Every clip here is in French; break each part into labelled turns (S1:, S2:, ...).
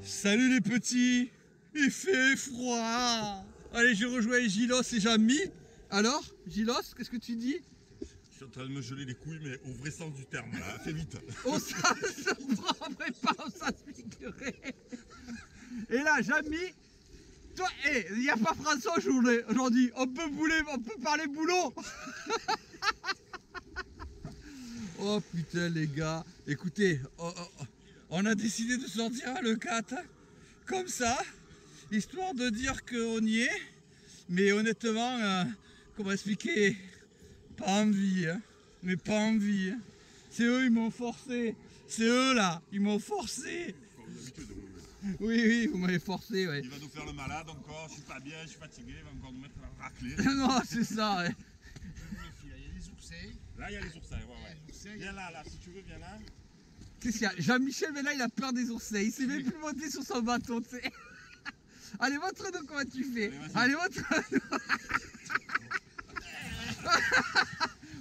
S1: Salut les petits, il fait froid. Allez, je rejoins Gilos et Jamy. Alors, Gilos, qu'est-ce que tu dis?
S2: Je suis en train de me geler les couilles, mais au vrai sens du terme, là, fais vite.
S1: On s'en se prendrait pas, on s'asphyxierait. Et là, Jamy, toi, il n'y a pas François aujourd'hui. On peut parler boulot. Oh putain les gars, écoutez, on a décidé de sortir le 4, comme ça, histoire de dire qu'on y est, mais honnêtement, comment expliquer, pas envie, hein, mais pas envie. Hein. C'est eux, ils m'ont forcé, c'est eux là, ils m'ont forcé. Oui, vous m'avez forcé, ouais.
S2: Il va nous faire le malade encore, je suis pas bien, je suis fatigué, il va encore nous mettre la raclée.
S1: Non, c'est ça, ouais.
S2: Il y a les oursins. Là, il y a les oursins, ouais. Viens là, si tu veux, viens là.
S1: Qu'est-ce qu'il y a? Jean-Michel, mais là, il a peur des oursins. Il sait même plus monter sur son bateau, tu sais. Allez, montre-nous comment tu fais. Allez, montre-nous.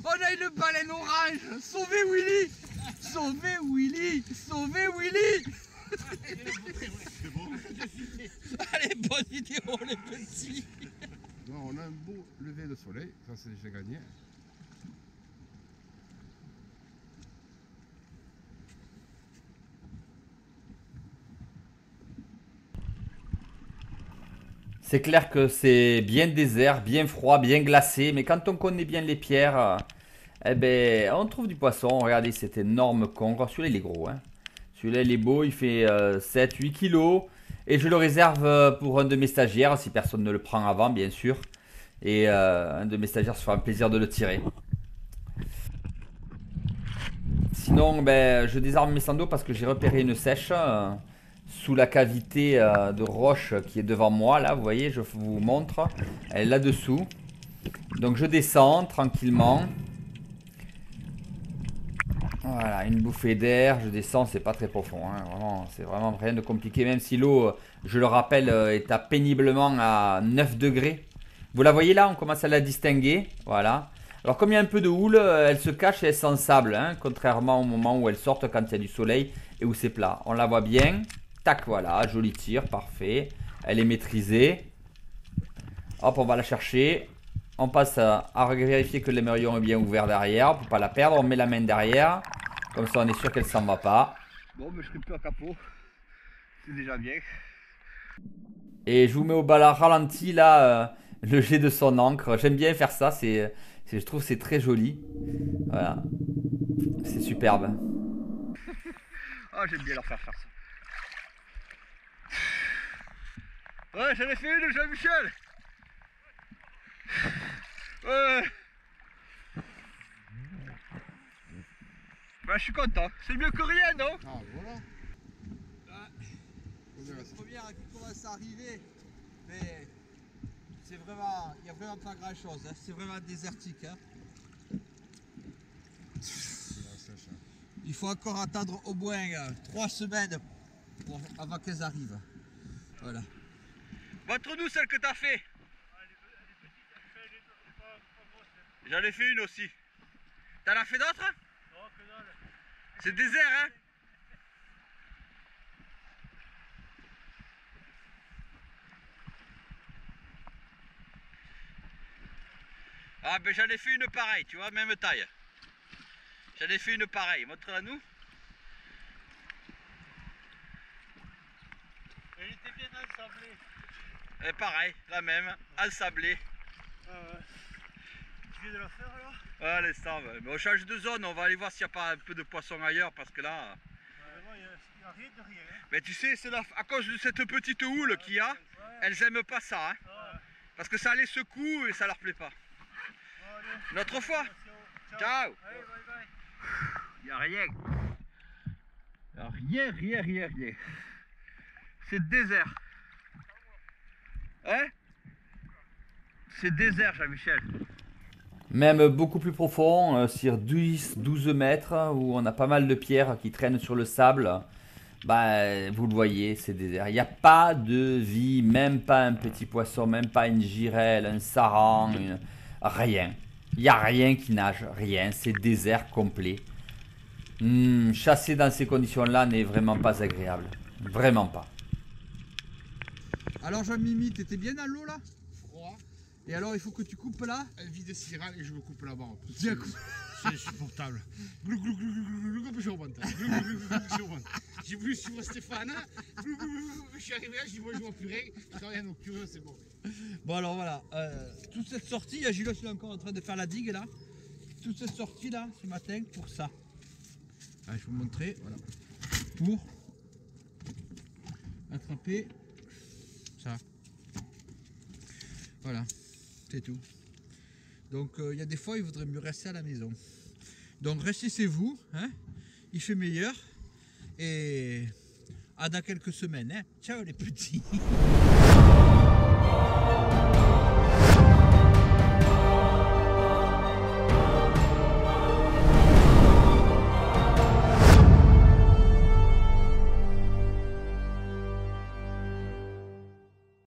S1: On a une baleine orange. Sauvez Willy. Sauvez Willy. Sauvez Willy.
S2: C'est bon.
S1: Allez, bonne vidéo, les petits.
S3: Non, on a un beau lever de soleil, ça c'est déjà gagné.
S4: C'est clair que c'est bien désert, bien froid, bien glacé. Mais quand on connaît bien les pierres, eh ben, on trouve du poisson. Regardez cet énorme concre. Celui-là, il est gros. Hein. Celui-là, il est beau. Il fait 7-8 kilos. Et je le réserve pour un de mes stagiaires, si personne ne le prend avant, bien sûr. Et un de mes stagiaires se fera un plaisir de le tirer. Sinon, ben, je désarme mes sandaux parce que j'ai repéré une sèche. Sous la cavité de roche qui est devant moi, là, vous voyez, je vous montre, elle est là-dessous. Donc je descends tranquillement. Voilà, une bouffée d'air, je descends, c'est pas très profond, hein, vraiment, c'est vraiment rien de compliqué, même si l'eau, je le rappelle, est à péniblement à 9 degrés. Vous la voyez là, on commence à la distinguer, voilà. Alors comme il y a un peu de houle, elle se cache et elle sent sable, hein, contrairement au moment où elle sort quand il y a du soleil et où c'est plat. On la voit bien. Tac, voilà, joli tir, parfait. Elle est maîtrisée. Hop, on va la chercher. On passe à vérifier que l'émerillon est bien ouvert derrière. Pour ne pas la perdre, on met la main derrière. Comme ça, on est sûr qu'elle ne s'en va pas.
S1: Bon, mais je serai plus à capot. C'est déjà bien.
S4: Et je vous mets au bas ralenti, là, le jet de son encre. J'aime bien faire ça. Je trouve que c'est très joli. Voilà. C'est superbe.
S1: Ah, j'aime bien leur faire ça. Ouais, j'en ai fait une, Jean-Michel. Ouais. Bah, je suis content. C'est mieux que rien, non?
S3: Ah voilà.
S1: C'est la première qui commence à arriver. Mais c'est vraiment, il n'y a vraiment pas grand chose. Hein. C'est vraiment désertique. Hein. Il faut encore attendre au moins 3 semaines avant qu'elles arrivent. Voilà. Montre-nous celle que t'as fait. J'en ai fait une aussi. T'en as fait d'autres?
S5: Non, que dalle.
S1: C'est désert, hein? Ah ben j'en ai fait une pareille, tu vois, même taille. J'en ai fait une pareille, montre-la nous.
S5: Elle était bien ensablée.
S1: Et pareil, la même, ensablée.
S5: Ah ouais. Tu viens de la faire là?
S1: Ah l'instant, mais on change de zone, on va aller voir s'il n'y a pas un peu de poisson ailleurs parce que là...
S5: Vraiment, il n'y a rien de rien. Hein.
S1: Mais tu sais, c'est à cause de cette petite houle qu'il y a, elles n'aiment pas ça. Hein, parce que ça les secoue et ça leur plaît pas. Une autre fois. Ciao.
S5: Allez, bye bye.
S1: Il n'y a rien. Il n'y a rien. C'est désert. Hein? C'est désert, Jean-Michel.
S4: Même beaucoup plus profond, sur 10-12 mètres, où on a pas mal de pierres qui traînent sur le sable. Bah, vous le voyez, c'est désert. Il n'y a pas de vie, même pas un petit poisson, même pas une girelle, un saran, rien. Il n'y a rien qui nage, rien. C'est désert complet. Chasser dans ces conditions-là n'est vraiment pas agréable. Vraiment pas.
S1: Alors Jean-Mimi, t'étais bien dans l'eau là?
S3: Froid,
S1: Et alors il faut que tu coupes là?
S3: un vide ciral et je me coupe là-bas.
S1: Tiens, coupe.
S3: C'est insupportable. Glou, glou, glou, glou, glou, glou, glou, je remonte. Glou, glou, glou, glou, je remonte. J'ai voulu suivre Stéphane. Glou, glou, glou, glou, je suis arrivé là, je dis moi je vois plus rien. Quand rien au curieux, c'est bon.
S1: Bon alors voilà, toute cette sortie, il y a Gilles qui est encore en train de faire la digue là. Toute cette sortie là, ce matin, pour ça. Ah, je vais vous montrer, voilà. Pour attraper ça. Voilà, c'est tout. Donc il y a des fois, il vaudrait mieux rester à la maison. Donc restez chez vous, hein, il fait meilleur. Et à dans quelques semaines, hein. Ciao les petits.